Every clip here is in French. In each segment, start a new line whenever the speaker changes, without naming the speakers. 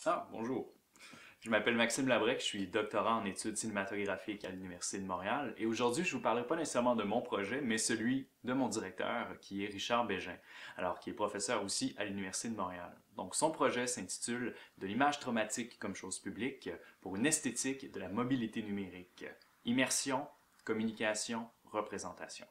Ah, bonjour. Je m'appelle Maxime Labrec, je suis doctorant en études cinématographiques à l'Université de Montréal et aujourd'hui je vous parlerai pas nécessairement de mon projet, mais celui de mon directeur qui est Richard Bégin, alors qui est professeur aussi à l'Université de Montréal. Donc son projet s'intitule De l'image traumatique comme chose publique pour une esthétique de la mobilité numérique. Immersion, communication, représentation.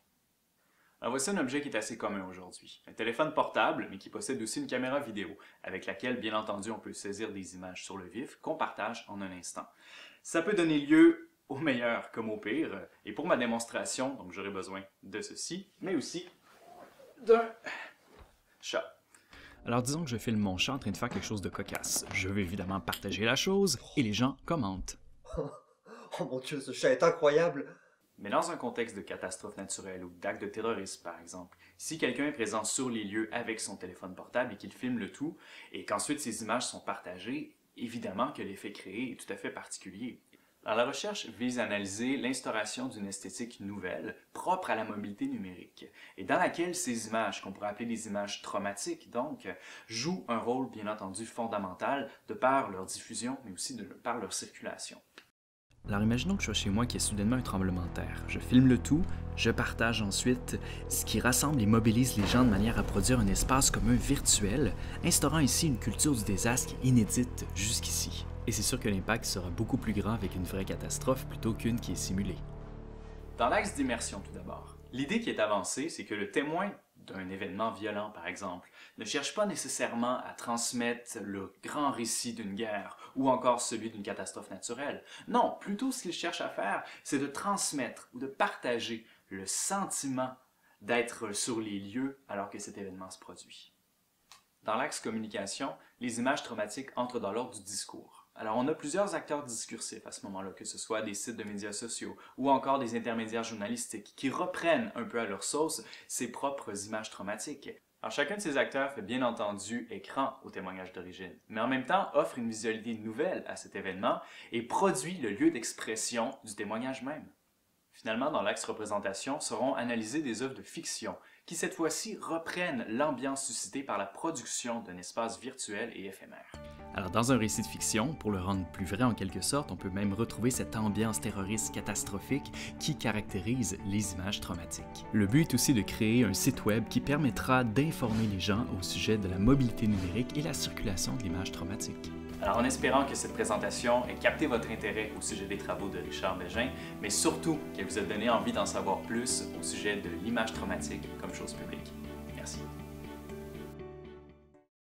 Alors voici un objet qui est assez commun aujourd'hui. Un téléphone portable, mais qui possède aussi une caméra vidéo, avec laquelle, bien entendu, on peut saisir des images sur le vif qu'on partage en un instant. Ça peut donner lieu au meilleur comme au pire, et pour ma démonstration, donc j'aurai besoin de ceci, mais aussi d'un chat. Alors disons que je filme mon chat en train de faire quelque chose de cocasse. Je veux évidemment partager la chose, et les gens commentent.
Oh mon Dieu, ce chat est incroyable!
Mais dans un contexte de catastrophe naturelle ou d'acte de terrorisme, par exemple, si quelqu'un est présent sur les lieux avec son téléphone portable et qu'il filme le tout, et qu'ensuite ces images sont partagées, évidemment que l'effet créé est tout à fait particulier. Alors, la recherche vise à analyser l'instauration d'une esthétique nouvelle, propre à la mobilité numérique, et dans laquelle ces images, qu'on pourrait appeler des images traumatiques, donc, jouent un rôle bien entendu fondamental de par leur diffusion, mais aussi de par leur circulation. Alors imaginons que je sois chez moi qu'il y ait soudainement un tremblement de terre. Je filme le tout, je partage ensuite, ce qui rassemble et mobilise les gens de manière à produire un espace commun virtuel, instaurant ici une culture du désastre inédite jusqu'ici. Et c'est sûr que l'impact sera beaucoup plus grand avec une vraie catastrophe plutôt qu'une qui est simulée. Dans l'axe d'immersion tout d'abord, l'idée qui est avancée, c'est que le témoin d'un événement violent, par exemple, ne cherche pas nécessairement à transmettre le grand récit d'une guerre ou encore celui d'une catastrophe naturelle. Non, plutôt ce qu'il cherche à faire, c'est de transmettre ou de partager le sentiment d'être sur les lieux alors que cet événement se produit. Dans l'axe communication, les images traumatiques entrent dans l'ordre du discours. Alors, on a plusieurs acteurs discursifs à ce moment-là, que ce soit des sites de médias sociaux ou encore des intermédiaires journalistiques qui reprennent un peu à leur sauce ces propres images traumatiques. Alors, chacun de ces acteurs fait bien entendu écran au témoignage d'origine, mais en même temps offre une visualité nouvelle à cet événement et produit le lieu d'expression du témoignage même. Finalement, dans l'axe représentation, seront analysées des œuvres de fiction qui, cette fois-ci, reprennent l'ambiance suscitée par la production d'un espace virtuel et éphémère. Alors, dans un récit de fiction, pour le rendre plus vrai en quelque sorte, on peut même retrouver cette ambiance terroriste catastrophique qui caractérise les images traumatiques. Le but est aussi de créer un site web qui permettra d'informer les gens au sujet de la mobilité numérique et la circulation de l'image traumatique. Alors, en espérant que cette présentation ait capté votre intérêt au sujet des travaux de Richard Bégin, mais surtout qu'elle vous a donné envie d'en savoir plus au sujet de l'image traumatique comme chose publique.